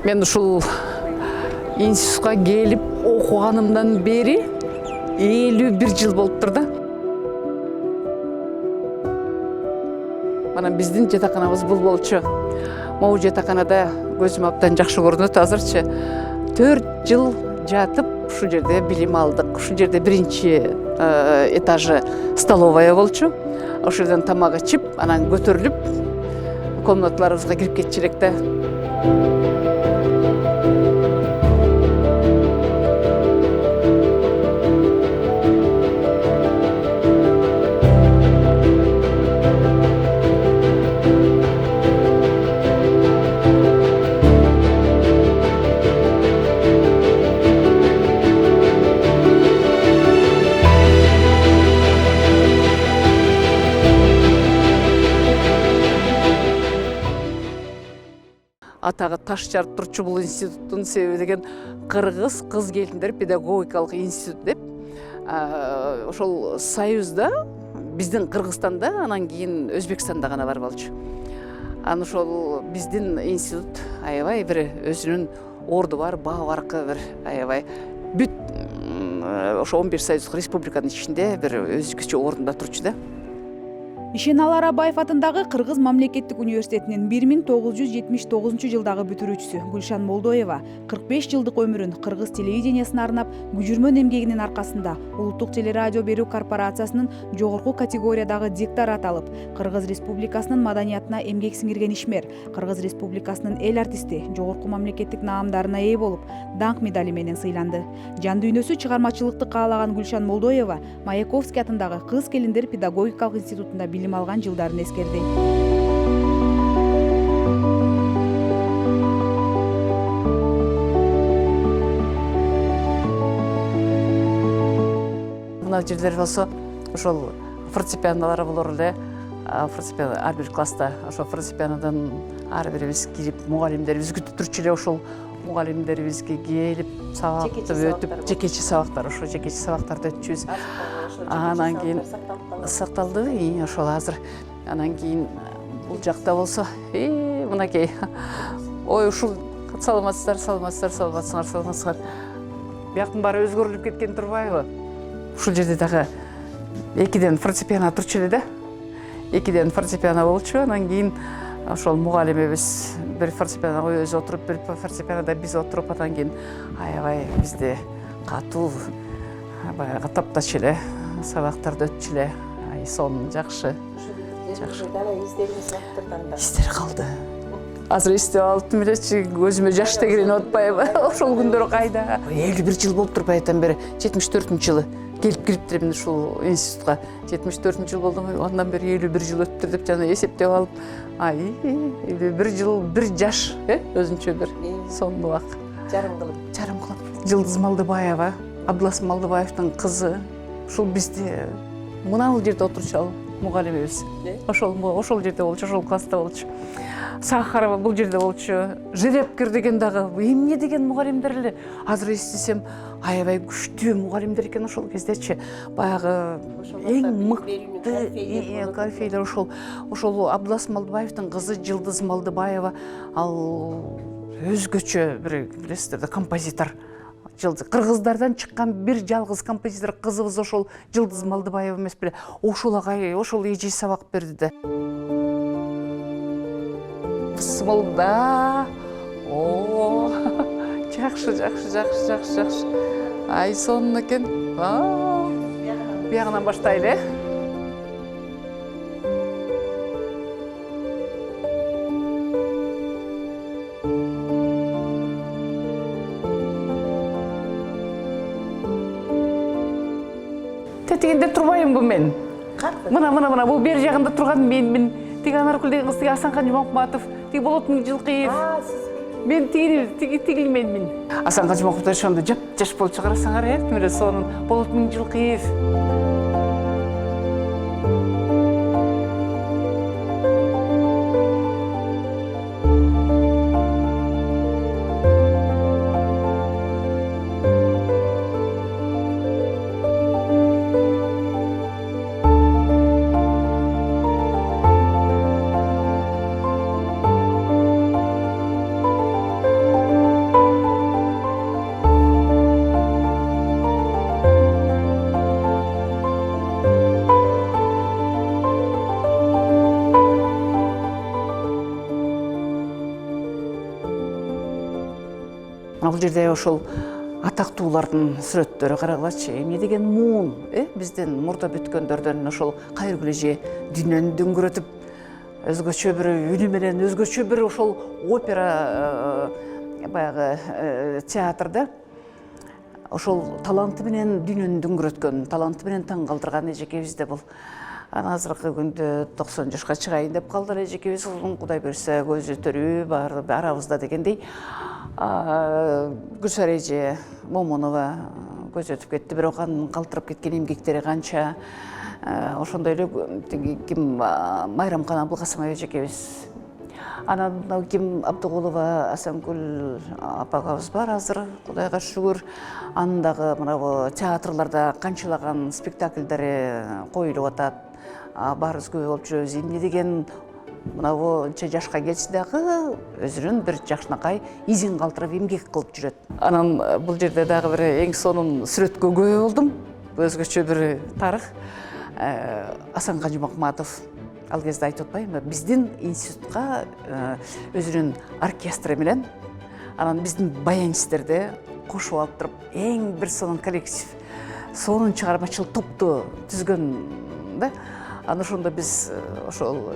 Мен ушул институтка келип окуганымдан бери 51 жыл болуптур да. Mana биздин жатаканабыз бул болчу. Могу жатаканада көзүм абдан жакшы көрүнөт азырчы. 4 жыл жатып ушул жерде билим алдык. Ушул жерде биринчи этажы столовая болчу. Ошол жерден тамак ичип, анан көтөрүлүп комнаталарыбызга кирип кетчү элек да. Атағы таш жарып турчу бул институттун себеби деген Кыргыз кыз келиндер педагогикалык институт деп. Ошол Союзда биздин Кыргызстанда, анан кийин Өзбекстанда гана бар болчу. Анан ошол биздин институт аябай бир өзүнүн орду бар, баа баркы бир аябай бүт ошо 11 союздук республиканын ичинде бир өзгөчө орунда турчу да. Ишеналы Арабаев атындагы Кыргыз мамлекеттик университетинин 1979 жылдагы бүтүрүүчүсү Гүлшан Молдоева 45 жылдык өмүрүн кыргыз телевидениясына арнап, күжүрмөн эмгегинин аркасында Улуттук телерадио берүү корпорациясынын жогорку категориядагы дикторат алып, Кыргыз Республикасынын маданиятына эмгек сиңирген ишмер, Кыргыз Республикасынын эл артисти, жогорку мамлекеттик наамдарына ээ болуп, даңк медали менен сыйланды. Жан дүйнөсү чыгармачылыкты каалаган Гүлшан Молдоева Маяковский атындагы Кыз келиндер педагогикалык институтунда билим алган жылдарын эскерди. Мына жерлер болсо ошол фортепианолор болор эле. Фортепиано ар бир класста ошо фортепианодон ар бирибиз кирип, мугалимдерибиз күтүп турчу эле, ошол мугалимдерибизге келип сабакты өтүп, жекече сабактар, ошо жекече сабактарды өтчүбүз. Анан кийин сакталды, ошол азыр. Анан кийин бул жакта болсо, мынакей. Ой, ушул саламатсыздар. Бияктын баары өзгөрүлүп кеткен турбайбы? Ушул жерде дагы экиден фортепиано турчу эле да. Экиден фортепиано болчу, анан кийин ошол мугалимибиз бир фортепианога өзү отуруп, бир фортепианода биз отуруп, анан кийин аябай бизде катуу баягы таптачу эле сабактарды өтчү эле. Сон жакшы. Издер калды. Азыр эстеп алыптым элечи, көзүмө жаш тегиринип атпайбы? Ошол күндөр кайда? 51 жыл болуптур баягыдан бери. 74-жылы келип кириптирмин ушул институтка. 74-жыл болду, андан бери 51 жыл өттүр деп жана эсептеп алып, 51 жыл, бир жаш, өзүнчө бир сонун жарым кылып. Жылдыз Малдыбаева, Абдылас Малдыбаевдин кызы. Ушул бизде мынабул жерде отурчу мугалимибиз. Ошол жерде болчу, ошол класста болчу. Сахарова бул жерде болчу. Жерепкер деген дагы эмне деген мугалимдер эле. Азыр эстесем, аябай күчтүү мугалимдер экен ошол кездечи. Баягы эң мыкты корифейлер ошол Абдылас Малдыбаевдин кызы Жылдыз Малдыбаева, ал өзгөчө бир билесиздер да композитор. Кыргыздардан чыккан бир жалгыз композитор кызыбыз ошол Жылдыз Малдыбаева эмес беле. Ошол агай, ошол эже сабак берди да. Бисмилда. Жакшы. Ай, сонун экен. Биягынан баштайлы. Тетигинде турбайымбы мен? Мына бул бери жагында турган мен. Тиги Анаркүл деген кыз, тиги Асанхан Жумакматов, тиги Болот Миңжилкыев. Мен тиги мен. Асанхан Жумакматов ошондо жап-жаш болчу карасаңар, мына сонун Болот Миңжилкыев. Бул жерде ошол атактуулардын сүрөттөрү карагылачы, эмне деген муун, бизден мурда бүткөндөрдөн ошол кайргүл эже дүйнөнү дөңгөрөтүп, өзгөчө бир үнү менен, өзгөчө бир ошол опера баягы театрда ошол таланты менен дүйнөнү дөңгөрөткөн, таланты менен таң калтырган эжекебизде бул. Азыркы күндө 90 жашка чыгайын деп калдыр эжекебиз, Кудай берсе көзү төрүү бар арабызда дегендей. Гүлшара эже Момунова көз өтүп кетти, бирок анын калтырып кеткен эмгектери канча. Ошондой эле ким Майрамкан Абылкасымова эжекебиз. Анан Ким Абдыгулова Асангүл апагабыз бар азыр, Кудайга шүгүр. Анын дагы мына театрларда канчалаган спектакльдери коюлуп атат. Барыбыз күбө болуп жүрөбүз. Эмне деген мынабу жашка келсе дагы өзүнүн бир жакшынакай изин калтырып эмгек кылып жүрөт. Анан бул жерде дагы бир эң сонун сүрөткө күбө болдум. Өзгөчө бир тарых. Асанкан Жумакматов ал кезде айтып атпайбы, биздин институтка өзүнүн оркестры менен, анан биздин баянисттерди кошуп алып туруп, эң бир сонун коллектив, сонун чыгармачыл топту түзгөн да. Анан ошондо биз ошол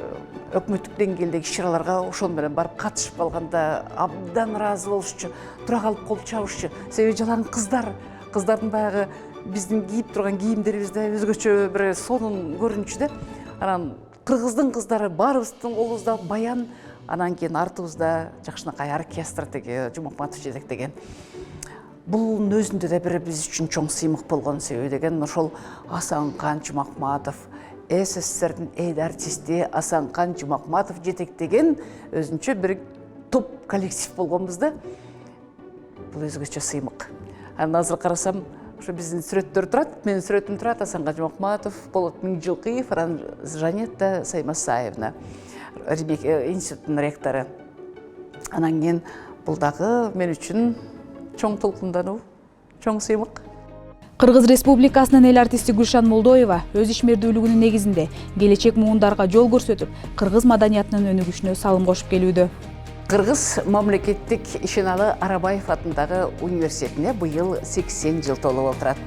өкмөттүк деңгээлдеги иш-чараларга ошол менен барып катышып калганда абдан ыраазы болушчу, тура калып кол чабышчу. Себеби жалаң кыздардын баягы биздин кийип турган кийимдерибизде өзгөчө бир сонун көрүнчү да. Анан кыргыздын кыздары баарыбыздын колубузда баян, анан кийин артыбызда жакшынакай оркестр теги Жумакматов жетектеген. Бул өзүндө да бир биз үчүн чоң сыймык болгон, себеби деген ошол Асанкан Жумакматов, СССРдин эд артисти Асанкан Жумакматов жетектеген өзүнчө бир топ коллектив болгонбуз да. Бул өзгөчө сыймык. Анан азыр карасам, ошо биздин сүрөттөр турат, менин сүрөтүм турат, Асанкан Жумакматов, Болот Миңжилкыев, анан Жанетта Саймасаевна, институттун ректору. Анан кийин бул дагы мен үчүн чоң толкундануу, чоң сыймык. Кыргыз Республикасынын эл артисти Гүлшан Молдоева өз ишмердүүлүгүнүн негизинде келечек муундарга жол көрсөтүп, кыргыз маданиятынын өнүгүшүнө салым кошуп келүүдө. Кыргыз мамлекеттик Ишеналы Арабаев атындагы университетине быйыл 80 жыл толуп отурат.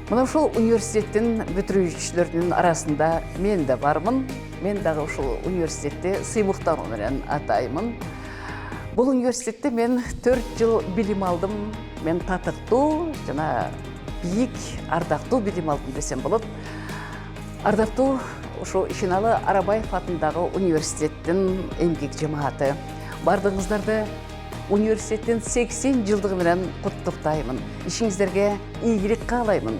Мына ушул университеттин бүтүрүүчүлөрүнүн арасында мен да бармын. Мен дагы ушул университетти сыймыктануу менен атаймын. Бул университетте мен 4 жыл билим алдым. Мен татыктуу жана бийик, ардактуу билим алдым десем болот. Ардактуу ошо Ишеналы Арабаев атындагы университеттин эмгек жамааты. Бардыгыңыздарды университеттин 80 жылдыгы менен куттуктаймын. Ишиңиздерге ийгилик каалаймын.